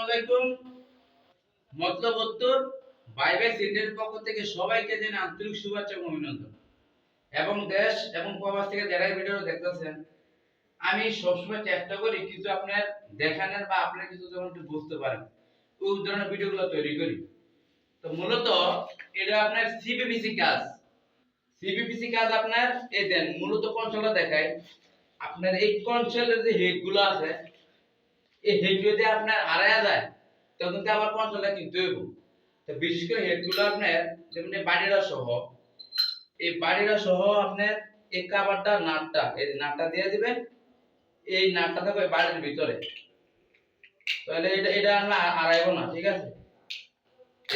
আলাইকুম। মতলব উত্তর বাইবেল সিন্ডের পক্ষ থেকে সবাইকে জানাই আন্তরিক শুভেচ্ছা এবং অভিনন্দন। এবং দেশ এবং প্রবাস থেকে যারা এই ভিডিও দেখতেছেন, আমি সবসময় চেষ্টা করি কিন্তু আপনার দেখানোর বা আপনার কিছু যখন একটু বুঝতে পারেন ওই ধরনের ভিডিওগুলো তৈরি করি। তো মূলত এটা আপনার সিবিপিসি কাজ। সিবিপিসি কাজ আপনার এই দেন মূলত কনসোলটা দেখায়। আপনার এই কনসোলের যে হেডগুলো আছে এই হেড যদি আপনার হারায়া যায় তখন কিন্তু আবার কনসোলটা কিনতে হইব। তো বিশেষ করে হেডগুলো আপনার যেমন বাড়িরা সহ এই বাড়িরা সহ আপনার এই কাভারটা নাটটা এই নাটটা দিয়ে দিবেন। এই নাটটা থাকবে বাড়ির ভিতরে, তাহলে এটা এটা আমরা হারাইবো না, ঠিক আছে?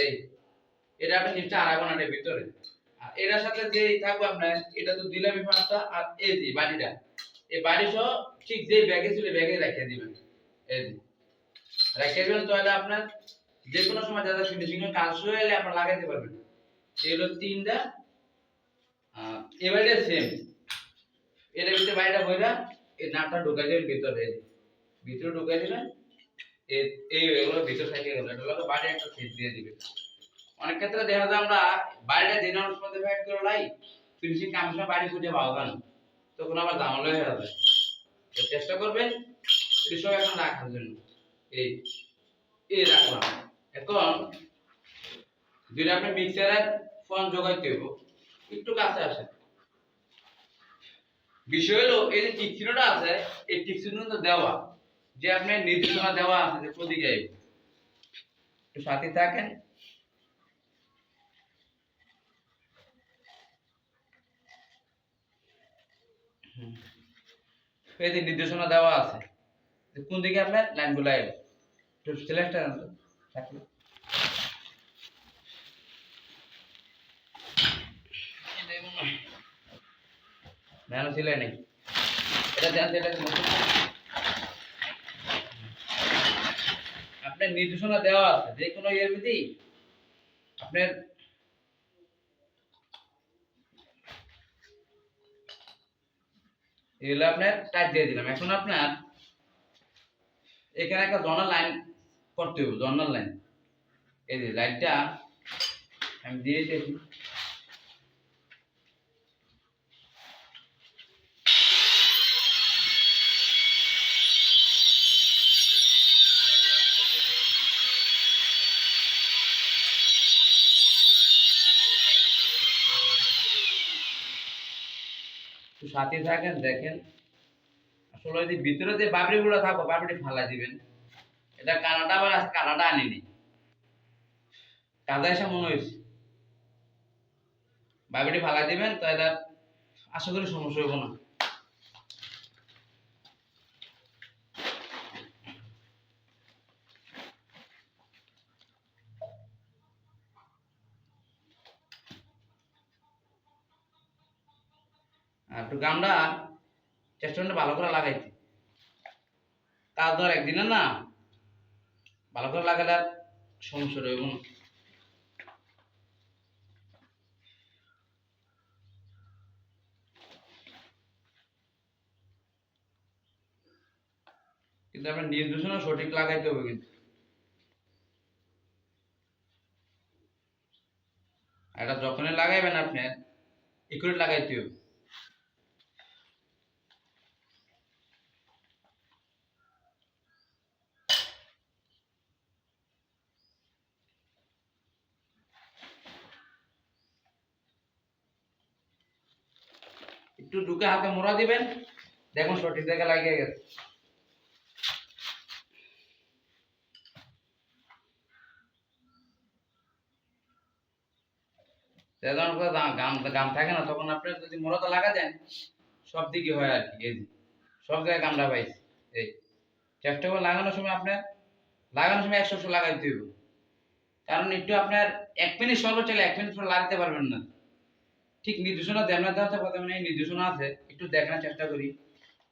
এই এটা আপনি জিনিসটা হারাইবো না এর ভিতরে। আর এটার সাথে যে থাকবে আপনার এটা তো দিলামই পাঁচটা, আর এই যে বাড়িটা এই বাড়ি সহ ঠিক যে ব্যাগে ছিল ব্যাগে রেখে দিবেন। এই যে রেখে দিবেন, তাহলে আপনার যে কোনো সময় যারা ফিনিশিং এর কাজ হয়ে গেলে আপনারা লাগাইতে পারবেন। এই হলো তিনটা। এবারে সেম এর ভিতরে বাইরেটা বইরা এই নাটটা ঢুকাই দিবেন ভিতরে, ভিতরে ঢুকাই দিবেন। এই এই এগুলো ভিতর থেকে গেল, এটা হলো বাইরে একটা সেট দিয়ে দিবেন। অনেক ক্ষেত্রে দেখা যায় আমরা বাইরে দিনের মধ্যে ফ্যাট করে লাই ফিনিশিং কাম সময় বাইরে খুঁজে পাওয়া যায় না, তখন আবার ঝামেলা হয়ে যাবে। তো চেষ্টা করবেন এই সব এখন রাখার জন্য। এই এই রাখলাম। এখন যদি আপনি মিক্সারের ফোন জোগাইতে হইব, একটু কাছে আসেন। বিষয় হলো এই যে টিক চিহ্নটা আছে এই টিক চিহ্নটা দেওয়া যে আপনি নির্দেশনা দেওয়া আছে যে প্রতীকে একটু সাথে থাকেন। এই যে নির্দেশনা দেওয়া আছে যে কোন দিকে আপনার লাইনগুলো এলো, একটু সিলেক্ট থাকলো মেনু ছিল নেই, এটা জানতে এটা আপনার নির্দেশনা দেওয়া আছে যে কোনো ইয়ের মধ্যে আপনার এগুলো আপনার টাইপ দিয়ে দিলাম। এখন আপনার এখানে একটা জর্নাল লাইন করতে হবে, জর্নাল লাইন। এই যে লাইনটা আমি দিয়ে দিয়েছি। সাথে থাকেন, দেখেন আসলে যদি ভিতরে যে বাবরিগুলো থাকো বাবরি ফালা দিবেন। এটা কানাডা আবার কানাডা আনিনি, কাদা এসে মনে হয়েছে বাবরি ফালা দিবেন, তাহলে আশা করি সমস্যা হইব না। আর একটু গামটা চেষ্টা করলে ভালো করে লাগাইতে, কাজ ধর একদিনে না ভালো করে লাগালে আর সমস্যা রইব না। কিন্তু আপনার নির্দেশনা সঠিক লাগাইতে হবে, কিন্তু এটা যখনই লাগাইবেন আপনার একুরেট লাগাইতে হবে। একটু ঢুকে হাতে মোড়া দিবেন, দেখুন সঠিক জায়গায় লাগিয়ে গেছে। যখন গাম থাকে না তখন আপনি যদি মোড়াটা লাগা দেন সব দিকে হয় আর কি। এই যে সব জায়গায় গামটা পাইছে। এই চেষ্টা করে লাগানোর সময় আপনার লাগানোর সময় 100 লাগাইতে হবে, কারণ একটু আপনার 1 মিনিট সর্বোচ্চ 1 মিনিট পর লাগাতে পারবেন না। ঠিক নির্দেশনা দেন না দেওয়া কথা মানে নির্দেশনা আছে একটু দেখানোর চেষ্টা করি।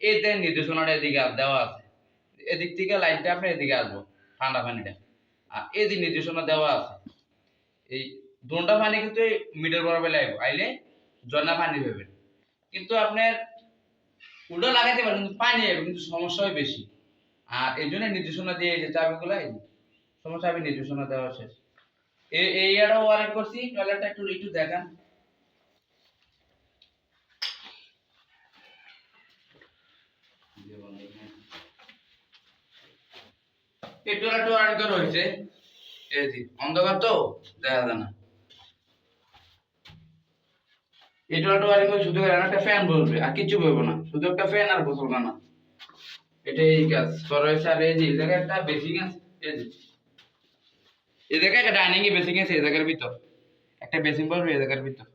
এই দেন নির্দেশনাটা এদিকে দেওয়া আছে, এদিক থেকে লাইনটা আপনার এদিকে আসবো ঠান্ডা পানিটা। আর এই যে নির্দেশনা দেওয়া আছে এই দোনটা পানি কিন্তু মিটার বরাবর লাগবে, আইলে ঝর্ণা পানি পাবেন। কিন্তু আপনার উল্টো লাগাইতে পারেন কিন্তু পানি আসবে, কিন্তু সমস্যা হয় বেশি। আর এই জন্য নির্দেশনা দিয়ে এই যে চাবিগুলো সমস্যা আমি নির্দেশনা দেওয়া শেষ। এই এরিয়াটাও ওয়ারিং করছি, টয়লেটটা একটু একটু দেখান। এই টয়লেটটা ওয়ারিং করা হয়েছে, এই যে অন্ধকার তো দেখা যায় না। এই টয়লেটটা ওয়ারিং করে শুধু একটা ফ্যান বলবে আর কিছু বলবো না, শুধু একটা ফ্যান আর গোসল না, এটাই কাজ করা হয়েছে। আর এই যে এই জায়গায় একটা বেসিং আছে, এই যে এই জায়গায় একটা ডাইনিং এ বেসিং আছে, এই জায়গার ভিতর একটা বেসিং বলবে এই জায়গার ভিতর।